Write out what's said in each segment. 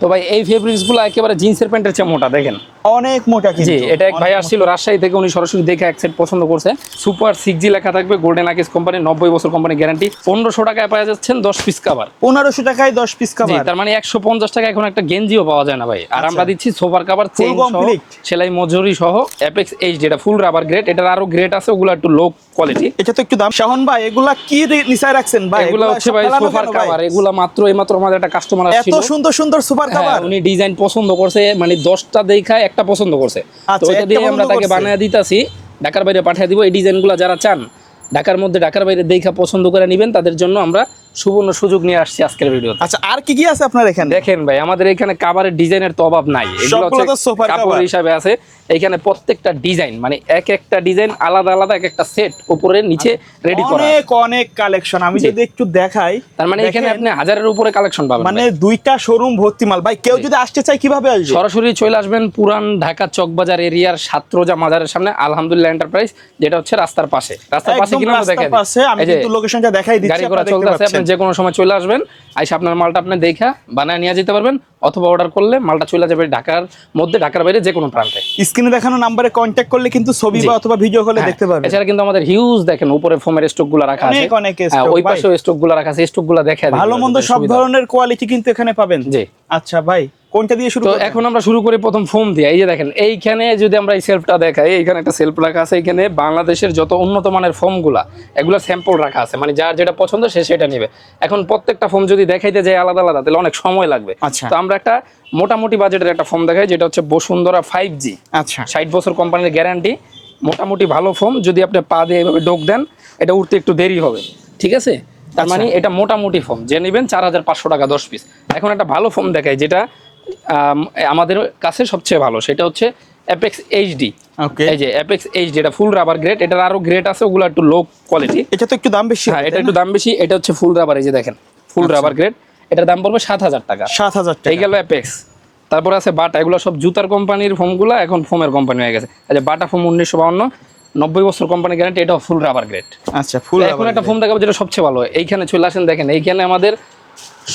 তো ভাই এই ফেব্রিক্সগুলো একেবারে জিন্সের প্যান্টের চেয়ে মোটা, দেখেন অনেক মোটা কিন্তু। জি, এটা এক ভাই আসছিল রাজশাহী থেকে, উনি সরাসরি দেখে এক সেট পছন্দ করছে। সুপার 6G লেখা থাকবে, গোল্ডেন আকিস কোম্পানি, 90 বছর কোম্পানি গ্যারান্টি। 1500 টাকায় পাওয়া যাচ্ছেন 10 পিস কভার। 1500 টাকায় 10 পিস কভার, তার মানে 150 টাকা এখন একটা গেঞ্জিও পাওয়া যায় না ভাই। আর আমরা দিচ্ছি সোফার কভার, চেইন সহ, সেলাই মজুরি সহ, অ্যাপেক্স এইচ, যেটা ফুল রাবার গ্রেড। এটার আরো গ্রেড আছে, ওগুলো একটু লো কোয়ালিটি। এটা তো একটু দাম। শাহন ভাই এগুলা কি নিচায় রাখছেন ভাই? এগুলো হচ্ছে ভাই সোফার কভার। এগুলো এইমাত্র আমাদের একটা কাস্টমার আসছিল, এত সুন্দর সুন্দর সোফার কভার। উনি ডিজাইন পছন্দ করছে, মানে 10টা দেখা একটা পছন্দ করছে। তো এটা দিয়ে আমরা তাকে বানায় দিতাছি, ঢাকার বাইরে পাঠিয়ে দিব। এই ডিজাইনগুলো যারা চান ঢাকার মধ্যে ঢাকার বাইরে দেখা পছন্দ করে নেবেন, তাদের জন্য আমরা সুবর্ণ সুযোগ নিয়ে আসছি আজকের ভিডিওতে। আচ্ছা, আর কি কি আছে আপনার এখানে? দেখেন ভাই, আমাদের এখানে কাভারের ডিজাইনের তো অভাব নাই। এগুলো হচ্ছে কাপড় হিসাবে আছে। এখানে প্রত্যেকটা ডিজাইন, মানে এক একটা ডিজাইন আলাদা আলাদা, এক একটা সেট উপরে নিচে রেডি করা, অনেক অনেক কালেকশন। আমি যদি একটু দেখাই, তার মানে এখানে আপনি 1000-এর উপরে কালেকশন পাবেন। মানে দুইটা শোরুম ভর্তি মাল। ভাই কেউ যদি আসতে চায় কিভাবে আসবে? সরাসরি চলে আসবেন পুরান ঢাকা চকবাজার এরিয়ার সাতরোজা মাজারের সামনে আলহামদুলিল্লাহ এন্টারপ্রাইজ, যেটা হচ্ছে রাস্তার পাশে। রাস্তার পাশে কিনা দেখাই দিই, আমি কিন্তু লোকেশনটা দেখাই দিচ্ছি। গাড়ি ঘোড়া চলতেছে, আপনি যে কোনো সময় চলে আসবেন, আইসা আপনার মালটা আপনি দেখা বানায় নিয়ে যেতে পারবেন, অথবা অর্ডার করলে মালটা চলে যাবে ঢাকার মধ্যে, ঢাকার বাইরে যে কোনো প্রান্তে। স্ক্রিনে দেখানো নম্বরে কন্টাক্ট করলে কিন্তু ছবি বা অথবা ভিডিও কলে দেখতে পারবেন। এছাড়া কিন্তু আমাদের হিউজ, দেখেন উপরে ফোমের স্টকগুলো রাখা আছে, অনেক স্টক, ওই পাশেও স্টকগুলো রাখা আছে। স্টকগুলো দেখা দিই, ভালো মন্দ সব ধরনের কোয়ালিটি কিন্তু এখানে পাবেন। জি আচ্ছা ভাই, কোনটা দিয়ে শুরু করব? এখন আমরা শুরু করি প্রথম ফোম দিয়ে। এই যে দেখেন, এইখানে যদি আমরা এই সেলফটা দেখাই, এইখানে একটা সেলফ রাখা আছে। এখানে বাংলাদেশের যত উন্নত মানের ফোমগুলা, এগুলো স্যাম্পল রাখা আছে, মানে যার যেটা পছন্দ সে সেটা নেবে। এখন প্রত্যেকটা ফোম যদি দেখাইতে যায় আলাদা আলাদা, তাহলে অনেক সময় লাগবে। তো আমরা একটা মোটামুটি বাজেটের একটা ফোম দেখাই, যেটা হচ্ছে বসুন্ধরা 5G। আচ্ছা, 60 বছর কোম্পানির গ্যারান্টি, মোটামুটি ভালো ফোম। যদি আপনি পা দিয়ে এভাবে ডোক দেন, এটা উঠতে একটু দেরি হবে, ঠিক আছে? তার মানে এটা মোটামুটি ফোম, যে নেবেন 4500 টাকা 10 পিস। এখন একটা ভালো ফোম দেখাই, যেটা আমাদের কাছে সবচেয়ে ভালো, সেটা হচ্ছে অ্যাপেক্স এইচডি। এই যে অ্যাপেক্স এইচডি, এটা ফুল রাবার গ্রেড। এটার আরো গ্রেড আছে, ওগুলো একটু লো কোয়ালিটি। এটা তো একটু দাম বেশি। হ্যাঁ, এটা একটু দাম বেশি। এটা হচ্ছে ফুল রাবার, এই যে দেখেন ফুল রাবার গ্রেড। এটার দাম পড়বে 7000 টাকা। 7000 টাকা। এই গেল অ্যাপেক্স। তারপর আছে বাটা, এগুলো সব জুতার কোম্পানির ফোমগুলো এখন ফোমের কোম্পানি হয়ে গেছে। আচ্ছা, বাটা ফোম 1952, 90 বছর কোম্পানি গ্যারান্টি, এটাও ফুল রাবার গ্রেড। আচ্ছা, ফুল রাবার। এখন একটা ফোম দেখাবো যেটা সবচেয়ে ভালো। এইখানে চলে আসেন, দেখেন এইখানে আমাদের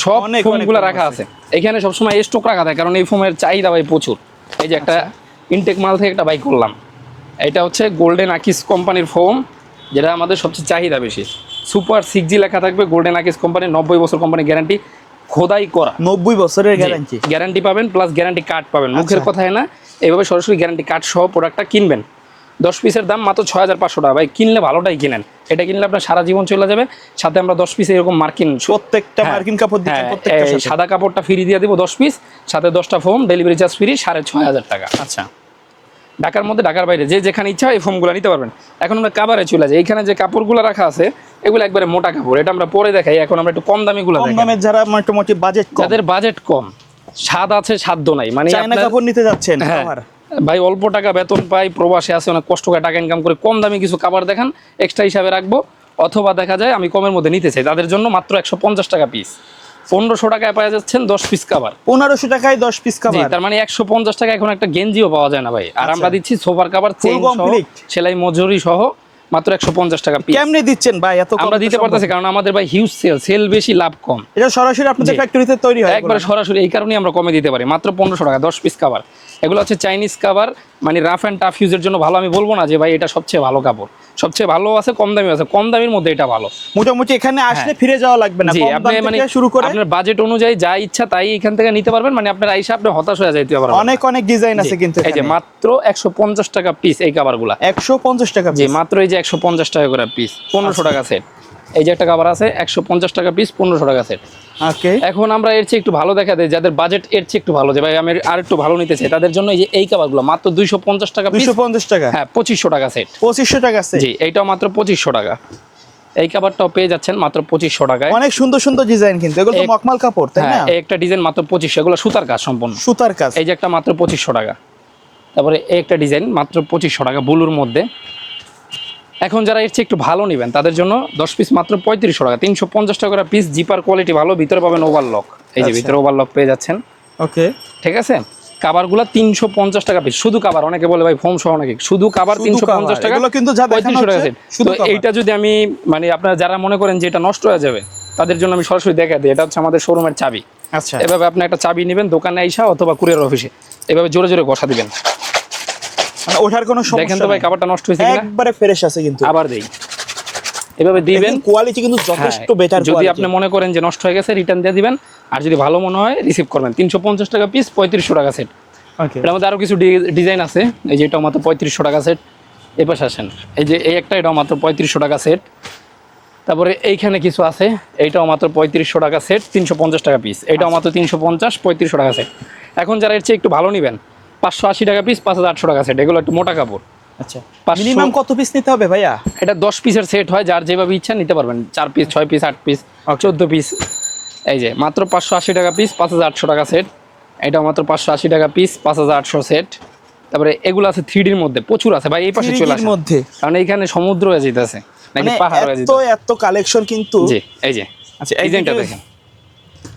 সব ফোমগুলো রাখা আছে। এখানে সবসময় স্টক রাখা থাকে, কারণ এই ফোমের চাহিদা ভাই প্রচুর। এই যে একটা ইনটেক মাল থেকে একটা বাই করলাম, এটা হচ্ছে গোল্ডেন আকিস কোম্পানির ফোম, যেটা আমাদের সবচেয়ে চাহিদা বেশি। সুপার 6G লেখা থাকবে, গোল্ডেন আকিস কোম্পানি, 90 বছর কোম্পানি গ্যারান্টি, খোদাই করা। 90 বছরের গ্যারান্টি পাবেন, প্লাস গ্যারান্টি কার্ড পাবেন। মুখের কথায় না, এইভাবে সরাসরি গ্যারান্টি কার্ড সহ প্রোডাক্টটা কিনবেন। 10 পিসের দাম মাত্র 6500 টাকা। ভাই কিনলে ভালোটাই কিনেন, এটা কিনলে আপনার সারা জীবন চলে যাবে। সাথে আমরা 10 পিস এরকম মার্কিন, প্রত্যেকটা মার্কিন কাপড় দিচ্ছেন, প্রত্যেকটা সাদা কাপড়টা ফ্রি দিয়ে দিব 10 পিস, সাথে 10টা ফোম, ডেলিভারি চার্জ ফ্রি, 6500 টাকা। আচ্ছা, ঢাকার মধ্যে ঢাকার বাইরে যে যেখানে ইচ্ছা এই ফোমগুলো নিতে পারবেন। এখন আমরা কাভারে চলে যাই। এখানে যে কাপড়গুলো রাখা আছে, এগুলো একবারে মোটা কাপড়, এটা আমরা পরে দেখাই। এখন আমরা একটু কম দামিগুলো দেখাই। কম দামে যারা মোটামুটি বাজেট কম, যাদের বাজেট কম, স্বাদ আছে সাধ্য নাই, মানে চায়না কাপড় নিতে যাচ্ছেন, ভাই অল্প টাকা বেতন পাই, প্রবাসে আছে, অনেক কষ্ট করে টাকা ইনকাম করে, কম দামি কিছু কাভার দেখান, এক্সট্রা হিসাবে রাখবো, অথবা দেখা যায় আমি কমের মধ্যে নিতে চাই, তাদের জন্য মাত্র 150 টাকা পিস। 1500 টাকায় পাওয়া যাচ্ছেন 10 পিস কাভার। 1500 টাকায় 10 পিস কাভার, তার মানে 150 টাকা এখন একটা গেঞ্জিও পাওয়া যায় না ভাই। আর আমরা দিচ্ছি সোফার কাভার, চেইন সহ, সেলাই মজুরি সহ, মাত্র 150 টাকা পিস। কেমনে দিচ্ছেন ভাই এত কম? আমরা দিতে পারতেছি কারণ আমাদের ভাই হিউজ সেল বেশি, লাভ কম। এটা সরাসরি আপনাদের ফ্যাক্টরিতে তৈরি হয় একবার সরাসরি, এই কারণেই আমরা কমে দিতে পারি। মাত্র 1500 টাকা 10 পিস কাভার। এগুলো হচ্ছে চাইনিজ কাভার, মানে রাফ অ্যান্ড টাফ ইউজের জন্য ভালো। আমি বলবো না যে ভাই এটা সবচেয়ে ভালো কাপড়, সবচেয়ে ভালো আছে, কম দামি আছে, কম দামের মধ্যে এটা ভালো। মোটামুটি এখানে আসলে ফিরে যাওয়া লাগবে না, কম দাম থেকে শুরু করে আপনার বাজেট অনুযায়ী যা ইচ্ছা তাই এখান থেকে নিতে পারবেন। মানে আপনার আইসা আপনি হতাশ হয়ে যাইতে পারবেন। অনেক অনেক ডিজাইন আছে কিন্তু এই যে মাত্র 150 টাকা পিস এই কাভারগুলো। 150 টাকা জি, মাত্র এই যে 150 টাকা করে পিস, 1500 টাকা সেট। এই যে একটা কাভার আছে 150 টাকা পিস, 1500 টাকা সেট। ওকে, এখন আমরা এর চেয়ে একটু ভালো দেখা দেয়, যাদের বাজেট এর চেয়ে একটু ভালো, যে ভাই আমি আর একটু ভালো নিতে চাই, তাদের জন্য এই যে এই কাভারগুলো মাত্র 250 টাকা পিস। 250 টাকা? হ্যাঁ, 2500 টাকা সেট। 2500 টাকা সেট? জি, এইটাও মাত্র 2500 টাকা। এই কাভারটাও পেয়ে যাচ্ছেন মাত্র 2500 টাকায়। অনেক সুন্দর সুন্দর ডিজাইন, কিন্তু এগুলো তো মকমাল কাপড়, তাই না? এই একটা ডিজাইন মাত্র 2500, এগুলো সুতার কাজ সম্পূর্ণ, সুতার কাজ। এই যে একটা মাত্র 2500 টাকা। তারপরে এই একটা ডিজাইন মাত্র 2500 টাকা, ব্লুর মধ্যে। এখন যারা এর চেয়ে একটু ভালো নেবেন, তাদের জন্য 10 পিস মাত্র 3500 টাকা, 350 টাকা করে পিস। জিপার কোয়ালিটি ভালো, ভিতরে পাবেন ওভারলক। এই যে ভিতরে ওভারলক পেয়ে যাচ্ছেন। ওকে, ঠিক আছে। কাভারগুলো 350 টাকা পিস, শুধু কাভার। অনেকে বলে ভাই ফোম সহ নাকি, শুধু কাভার 350 টাকা, এগুলো কিন্তু যা দেখানো 3500 টাকা হচ্ছে সেট। তো এইটা যদি আমি, মানে আপনারা যারা মনে করেন যে এটা নষ্ট হয়ে যাবে, তাদের জন্য আমি সরাসরি দেখাই দিই। এটা হচ্ছে আমাদের শোরুমের চাবি। আচ্ছা এভাবে আপনি একটা চাবি নেবেন দোকানে আইসা অথবা কুরিয়ার অফিসে, এভাবে জোরে জোরে ঘষা দিবেন। মানে ওঠার কোনো সমস্যা দেখেন তো ভাই কাপড়টা নষ্ট হয়েছে কিনা, একবারে ফ্রেশ আছে কিন্তু। আবার দেই, এভাবে দিবেন। কোয়ালিটি কিন্তু যথেষ্ট বেটার। যদি আপনি মনে করেন যে নষ্ট হয়ে গেছে রিটার্ন দিয়ে দিবেন, আর যদি ভালো মনে হয় রিসিভ করবেন। 350 টাকা পিস, 3500 টাকা সেট। ওকে, এর মধ্যে আরো কিছু ডিজাইন আছে, এই যে এটাও মাত্র 3500 টাকা সেট। এই পাশে আসেন, এই যে এই একটা, এটাও মাত্র 3500 টাকা সেট। তারপরে এইখানে কিছু আছে, এইটাও মাত্র 3500 টাকা সেট, 350 টাকা পিস। এটাও মাত্র 350, 3500 টাকা সেট। এখন যারা এর চেয়ে একটু ভালো নেবেন, 580 টাকা পিস, 5800 টাকা সেট। এগুলো একটু মোটা কাপড়। আচ্ছা, মিনিমাম কত পিস নিতে হবে ভাইয়া? এটা 10 পিসের সেট হয়, যার যেভাবে ইচ্ছা নিতে পারবেন। 4 পিস, 6 পিস, 8 পিস, 14 পিস। এই যে মাত্র 580 টাকা পিস, 5800 টাকা সেট। এটাও মাত্র 580 টাকা পিস, 5800 সেট। তারপরে এগুলো আছে 3Dর মধ্যে, প্রচুর আছে ভাই। এই পাশে চলে আসে মধ্যে, কারণ এইখানে সমুদ্র হয়ে যেতেছে নাকি মানে পাহাড় হয়ে এত যেতেছে। এত কালেকশন কিন্তু। জি, এই যে আচ্ছা, এই ডিজাইনটা দেখেন,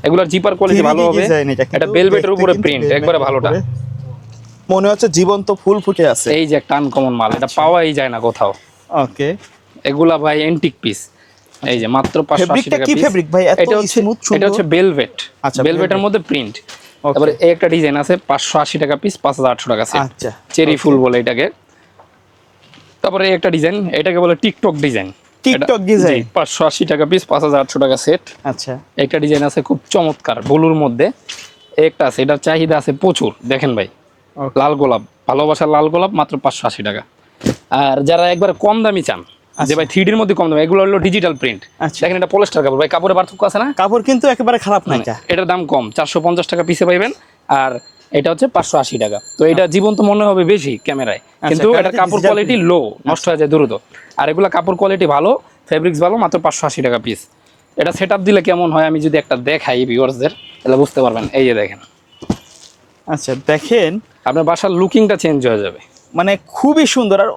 এগুলোর জিপার কোয়ালিটি ভালো হবে। এটা বেলভেটের উপরে প্রিন্ট, একবারে ভালোটা। মনে হচ্ছে জীবন্ত ফুল ফুটে আছে। এই যে একটা আনকমন মাল, এটা পাওয়াই যায় না কোথাও। ওকে, এগুলা ভাই এন্টিক পিস। এই যে মাত্র 580 টাকা কি পিস। ফেব্রিক ভাই? এত স্মুথ সুন্দর। এটা হচ্ছে বেলভেট। আচ্ছা, বেলভেটের মধ্যে প্রিন্ট। তারপরে এই একটা ডিজাইন আছে 580 টাকা পিস, 5800 টাকা সেট। আচ্ছা, চেরি ফুল বলে এটাকে। তারপরে এই একটা ডিজাইন, এটাকে বলে টিকটক ডিজাইন। টিকটক ডিজাইন, 580 টাকা পিস, 5800 টাকা সেট। আচ্ছা, একটা ডিজাইন আছে খুব চমৎকার ব্লুর মধ্যে। একটা আছে, এটার চাহিদা আছে প্রচুর। দেখেন ভাই, লাল গোলাপ, ভালোবাসার লাল গোলাপ, মাত্র 580 টাকা। আর যারা একবার কম দামি চান, যে ভাই 3Dর মধ্যে কম দামি, এগুলো হলো ডিজিটাল প্রিন্ট। দেখেন এটা পলিস্টার কাপড় ভাই, কাপড়ে পার্থক্য আছে না? কাপড় কিন্তু একেবারে খারাপ না। এটার দাম কম, 450 টাকা পিসে পাইবেন। আর এটা হচ্ছে 580 টাকা। তো এটা জীবন্ত মনে হবে বেশি ক্যামেরায়, কিন্তু এটা কাপড় কোয়ালিটি লো, নষ্ট হয়ে যায় দ্রুত। আর এগুলা কাপড় কোয়ালিটি ভালো, ফেব্রিক্স ভালো, মাত্র 580 টাকা পিস। এটা সেটআপ দিলে কেমন হয় আমি যদি একটা দেখাই ভিউয়ার্সদের, তাহলে বুঝতে পারবেন। এই যে দেখেন, আচ্ছা দেখেন, আপনার বাসার লুকিংটা চেঞ্জ হয়ে যাবে। মানে খুবই সুন্দর আর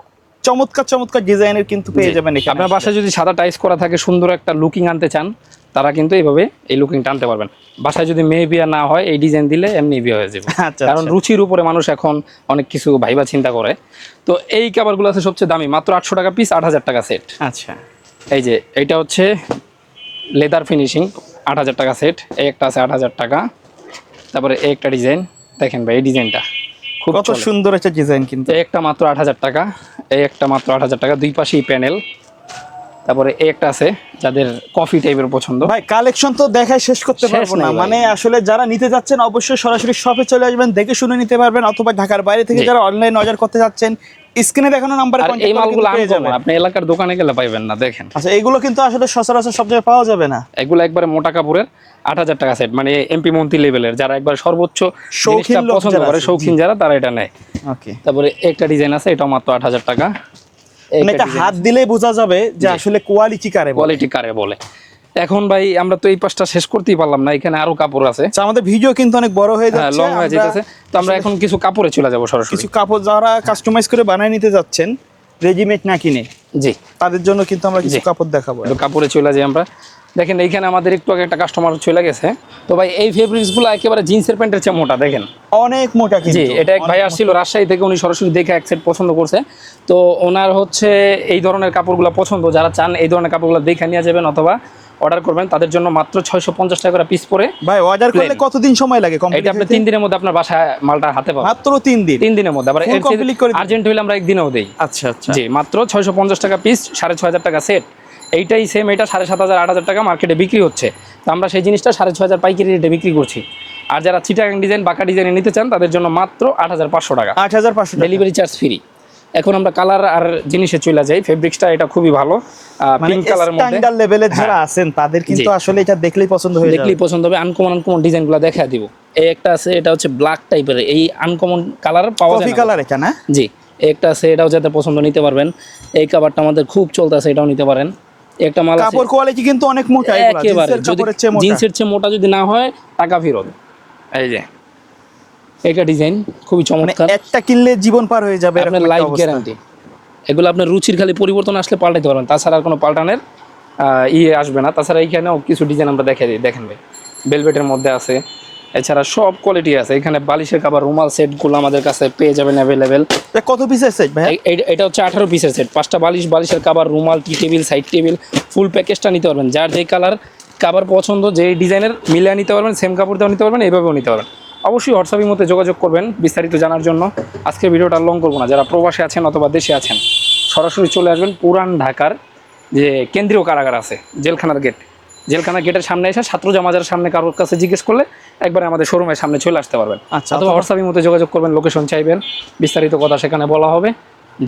চমৎকার চমৎকার ডিজাইনের কিন্তু পেয়ে যাবেন এখানে। আপনার বাসায় যদি সাদা টাইস করা থাকে, সুন্দর একটা লুকিং আনতে চান, তারা কিন্তু এইভাবে এই লুকিংটা আনতে পারবেন। বাসায় যদি মেয়ে বিয়া না হয়, এই ডিজাইন দিলে এমনি বিয়ে হয়ে যাবে। আচ্ছা, কারণ রুচির উপরে মানুষ এখন অনেক কিছু ভাইবা চিন্তা করে। তো এই কাপড়গুলো আছে সবচেয়ে দামি, মাত্র 800 টাকা পিস, 8000 টাকা সেট। আচ্ছা, এই যে এইটা হচ্ছে লেদার ফিনিশিং, 8000 টাকা সেট। এই একটা আছে 8000 টাকা। তারপরে এই একটা ডিজাইন দেখেন ভাই, এই ডিজাইনটা খুব কত সুন্দর একটা ডিজাইন কিন্তু। এই একটা মাত্র 8000 টাকা, এই একটা মাত্র 8000 টাকা, দুই পাশেই প্যানেল। তারপরে এই একটা আছে যাদের কফি টাইপের পছন্দ। ভাই কালেকশন তো দেখায় শেষ করতে পারবো না। মানে আসলে যারা নিতে যাচ্ছেন অবশ্যই সরাসরি শপে চলে আসবেন, দেখে শুনে নিতে পারবেন। অথবা ঢাকার বাইরে থেকে যারা অনলাইন অর্ডার করতে যাচ্ছেন, স্ক্রিনে দেখানো নাম্বারে কন্টাক্ট এই করে মালগুলো পেয়ে যাবেন। আপনি এলাকার দোকানে গেলে পাইবেন না। দেখেন, আচ্ছা, এগুলো কিন্তু আসলে সচরাচর সব জায়গায় পাওয়া যাবে না। এগুলো একবারে মোটা কাপড়ের, 8000 টাকা সেট। মানে এমপি মন্ত্রী লেভেলের যারা একবার সর্বোচ্চ শৌখিন লোক পছন্দ করে, শৌখিন যারা, তারা এটা নেয়। ওকে, তারপরে একটা ডিজাইন আছে, এটাও মাত্র 8000 টাকা। মানে এটা হাত দিলেই বোঝা যাবে যে আসলে কোয়ালিটি কারে বলে। এখন ভাই আমরা তো এই পাশটা শেষ করতেই পারলাম না, এখানে আরো কাপড় আছে। আমাদের ভিডিও কিন্তু অনেক বড় হয়ে যাচ্ছে, লং হয়ে যাচ্ছে। তো আমরা এখন কিছু কাপড়ে চলে যাব সরাসরি। কিছু কাপড় যারা কাস্টমাইজ করে বানায় নিতে যাচ্ছেন, রেডিমেড না কিনে, জি, তাদের জন্য কিন্তু আমরা কিছু কাপড় দেখাবো। কাপড়ে চলে যাই আমরা। দেখেন এইখানে আমাদের একটু আগে একটা কাস্টমার চলে গেছে। তো ভাই এই ফেব্রিক্সগুলো একেবারে জিন্সের প্যান্টের চেয়ে মোটা। দেখেন অনেক মোটা কিন্তু। জি, এটা এক ভাই আসছিল রাজশাহী থেকে, উনি সরাসরি দেখে এক সেট পছন্দ করছে। তো ওনার হচ্ছে এই ধরনের কাপড়গুলো পছন্দ, যারা চান এই ধরনের কাপড়গুলো দেখে নিয়ে যাবেন অথবা অর্ডার করবেন, তাদের জন্য মাত্র 650 টাকা করে পিস পরে। ভাই অর্ডার করলে কতদিন সময় লাগে? এটা আপনি 3 দিনের মধ্যে আপনার বাসায় মালটা হাতে পাবেন। মাত্র 3 দিন? 3 দিনের মধ্যে। আবার আর্জেন্ট হইলে আমরা একদিনেও দেই। আচ্ছা আচ্ছা, জি, মাত্র 650 টাকা পিস, 6500 টাকা সেট। এইটাই সেম, এটা 7500 8000 টাকা মার্কেটে বিক্রি হচ্ছে। তো আমরা সেই জিনিসটা 6500 পাইকারি রেটে বিক্রি করছি। আর যারা চিটাগাং ডিজাইন, বাঁকা ডিজাইনে নিতে চান, তাদের জন্য মাত্র 8500 টাকা, 8500 ডেলিভারি চার্জ ফ্রি। এখন আমরা কালার আর জিনিসে চলে যাই। ফেব্রিক্সটা এটা খুবই ভালো, পিঙ্ক কালারের মধ্যে। স্ট্যান্ডার্ড লেভেলের যারা আছেন তাদের কিন্তু আসলে এটা দেখলেই পছন্দ হয়ে যাবে। দেখলেই পছন্দ হবে। আনকমন ডিজাইনগুলো দেখা দিব। এই একটা আছে, এটা হচ্ছে ব্ল্যাক টাইপের, এই আনকমন কালার পাওয়া যায় না। কফি কালার এটা না? জি, একটা আছে, এটাও যাতে পছন্দ নিতে পারবেন। এই কাভারটা আমাদের খুব চলতেছে, এটাও নিতে পারেন। একটা মাল আছে, কাপড় কোয়ালিটি কিন্তু অনেক মোটা, এগুলা জিন্সের চেয়ে মোটা যদি না হয় টাকা ফেরত। এই যে এটা ডিজাইন খুবই চমৎকার, একটা কিনলে জীবন পার হয়ে যাবে, আপনার লাইফ গ্যারান্টি। এগুলো আপনার রুচির খালি পরিবর্তন আসলে পাল্টাতে পারবেন, তাছাড়া আর কোনো পাল্টানের আসবে না। তাছাড়া এইখানেও কিছু ডিজাইন আমরা দেখাই দিই। দেখেন ভাই, বেলভেটের মধ্যে আছে, এছাড়া সব কোয়ালিটি আছে। এখানে বালিশের কাভার, রুমাল সেটগুলো আমাদের কাছে পেয়ে যাবেন অ্যাভেলেবেল। কত পিসের সেট ভাই? এটা হচ্ছে 18 পিসের সেট, 5টা বালিশ, বালিশের কাভার, রুমাল, টি টেবিল, সাইড টেবিল, ফুল প্যাকেজটা নিতে পারবেন। যার যে কালার কাবার পছন্দ যে ডিজাইনের মিলিয়ে নিতে পারবেন, সেম কাপড় দিয়েও নিতে পারবেন, এইভাবেও নিতে পারবেন। অবশ্যই হোয়াটসঅ্যাপের মধ্যে যোগাযোগ করবেন বিস্তারিত জানার জন্য। আজকের ভিডিওটা লং করবো না, যারা প্রবাসে আছেন অথবা দেশে আছেন সরাসরি চলে আসবেন পুরান ঢাকার যে কেন্দ্রীয় কারাগার আছে, জেলখানার গেট, জেলখানার গেটের সামনে এসে ছাত্রজা মাজারের সামনে কারোর কাছে জিজ্ঞেস করলে একবার আমাদের শোরুমের সামনে চলে আসতে পারবেন। আচ্ছা, অথবা হোয়াটসঅ্যাপের মধ্যে যোগাযোগ করবেন, লোকেশন চাইবেন, বিস্তারিত কথা সেখানে বলা হবে।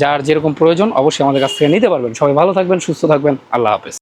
যার যেরকম প্রয়োজন অবশ্যই আমাদের কাছ থেকে নিতে পারবেন। সবাই ভালো থাকবেন, সুস্থ থাকবেন, আল্লাহ হাফেজ।